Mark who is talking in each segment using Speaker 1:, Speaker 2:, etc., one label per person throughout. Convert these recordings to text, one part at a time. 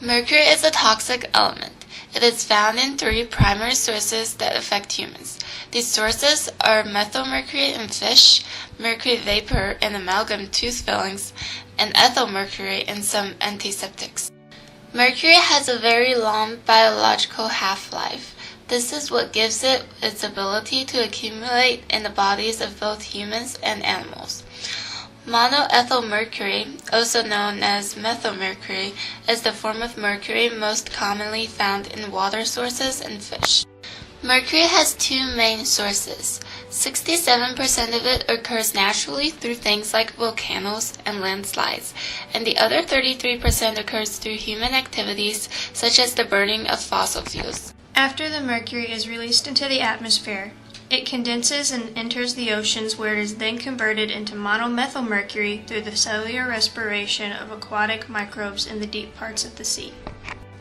Speaker 1: Mercury is a toxic element. It is found in 3 primary sources that affect humans. These sources are methylmercury in fish, mercury vapor in amalgam tooth fillings, and ethylmercury in some antiseptics. Mercury has a very long biological half-life. This is what gives it its ability to accumulate in the bodies of both humans and animals. Monoethylmercury, also known as methylmercury, is the form of mercury most commonly found in water sources and fish. Mercury has 2 main sources. 67% of it occurs naturally through things like volcanoes and landslides, and the other 33% occurs through human activities such as the burning of fossil fuels.
Speaker 2: After the mercury is released into the atmosphere, it condenses and enters the oceans, where it is then converted into monomethylmercury through the cellular respiration of aquatic microbes in the deep parts of the sea.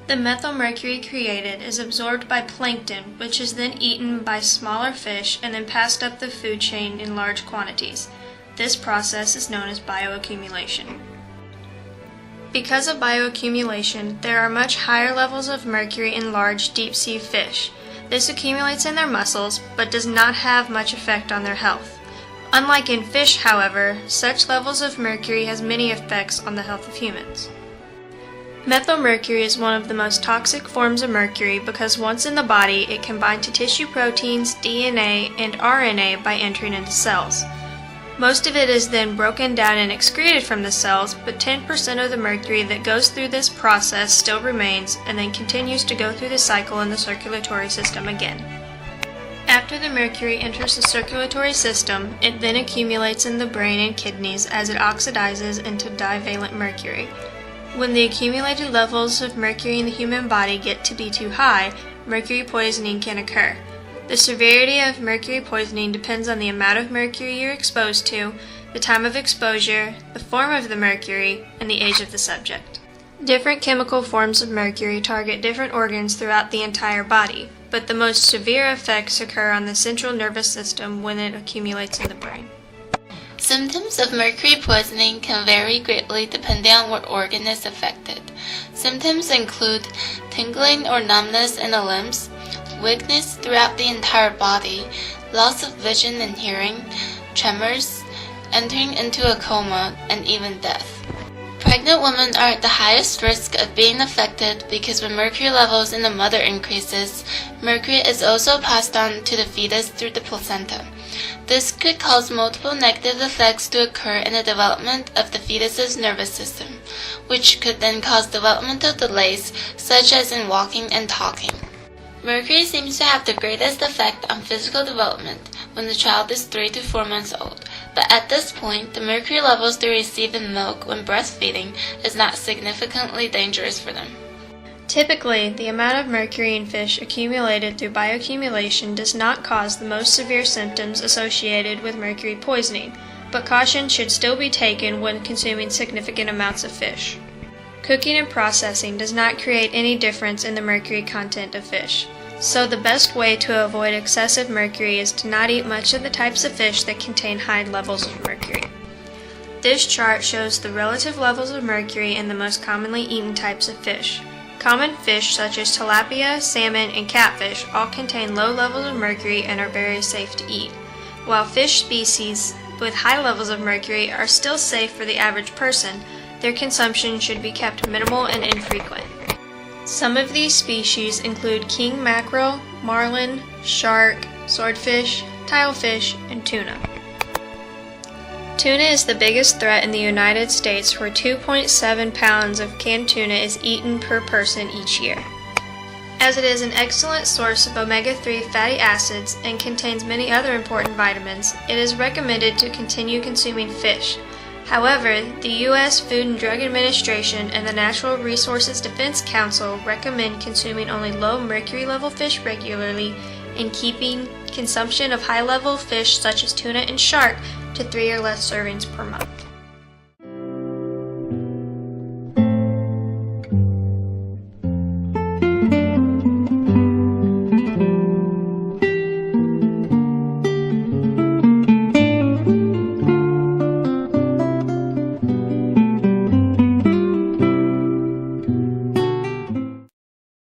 Speaker 2: The methylmercury created is absorbed by plankton, which is then eaten by smaller fish and then passed up the food chain in large quantities. This process is known as bioaccumulation. Because of bioaccumulation, there are much higher levels of mercury in large deep-sea fish. This accumulates in their muscles, but does not have much effect on their health. Unlike in fish, however, such levels of mercury has many effects on the health of humans. Methylmercury is one of the most toxic forms of mercury because once in the body, it can bind to tissue proteins, DNA, and RNA by entering into cells. Most of it is then broken down and excreted from the cells, but 10% of the mercury that goes through this process still remains and then continues to go through the cycle in the circulatory system again. After the mercury enters the circulatory system, it then accumulates in the brain and kidneys as it oxidizes into divalent mercury. When the accumulated levels of mercury in the human body get to be too high, mercury poisoning can occur. The severity of mercury poisoning depends on the amount of mercury you're exposed to, the time of exposure, the form of the mercury, and the age of the subject. Different chemical forms of mercury target different organs throughout the entire body, but the most severe effects occur on the central nervous system when it accumulates in the brain.
Speaker 1: Symptoms of mercury poisoning can vary greatly depending on what organ is affected. Symptoms include tingling or numbness in the limbs, weakness throughout the entire body, loss of vision and hearing, tremors, entering into a coma, and even death. Pregnant women are at the highest risk of being affected because when mercury levels in the mother increases, mercury is also passed on to the fetus through the placenta. This could cause multiple negative effects to occur in the development of the fetus's nervous system, which could then cause developmental delays such as in walking and talking. Mercury seems to have the greatest effect on physical development when the child is 3 to 4 months old, but at this point, the mercury levels they receive in milk when breastfeeding is not significantly dangerous for them.
Speaker 2: Typically, the amount of mercury in fish accumulated through bioaccumulation does not cause the most severe symptoms associated with mercury poisoning, but caution should still be taken when consuming significant amounts of fish. Cooking and processing does not create any difference in the mercury content of fish, so the best way to avoid excessive mercury is to not eat much of the types of fish that contain high levels of mercury. This chart shows the relative levels of mercury in the most commonly eaten types of fish. Common fish such as tilapia, salmon, and catfish all contain low levels of mercury and are very safe to eat, while fish species with high levels of mercury are still safe for the average person. Their consumption should be kept minimal and infrequent. Some of these species include king mackerel, marlin, shark, swordfish, tilefish, and tuna. Tuna is the biggest threat in the United States, where 2.7 pounds of canned tuna is eaten per person each year. As it is an excellent source of omega-3 fatty acids and contains many other important vitamins, it is recommended to continue consuming fish. However, the U.S. Food and Drug Administration and the Natural Resources Defense Council recommend consuming only low mercury level fish regularly and keeping consumption of high level fish such as tuna and shark to 3 or less servings per month.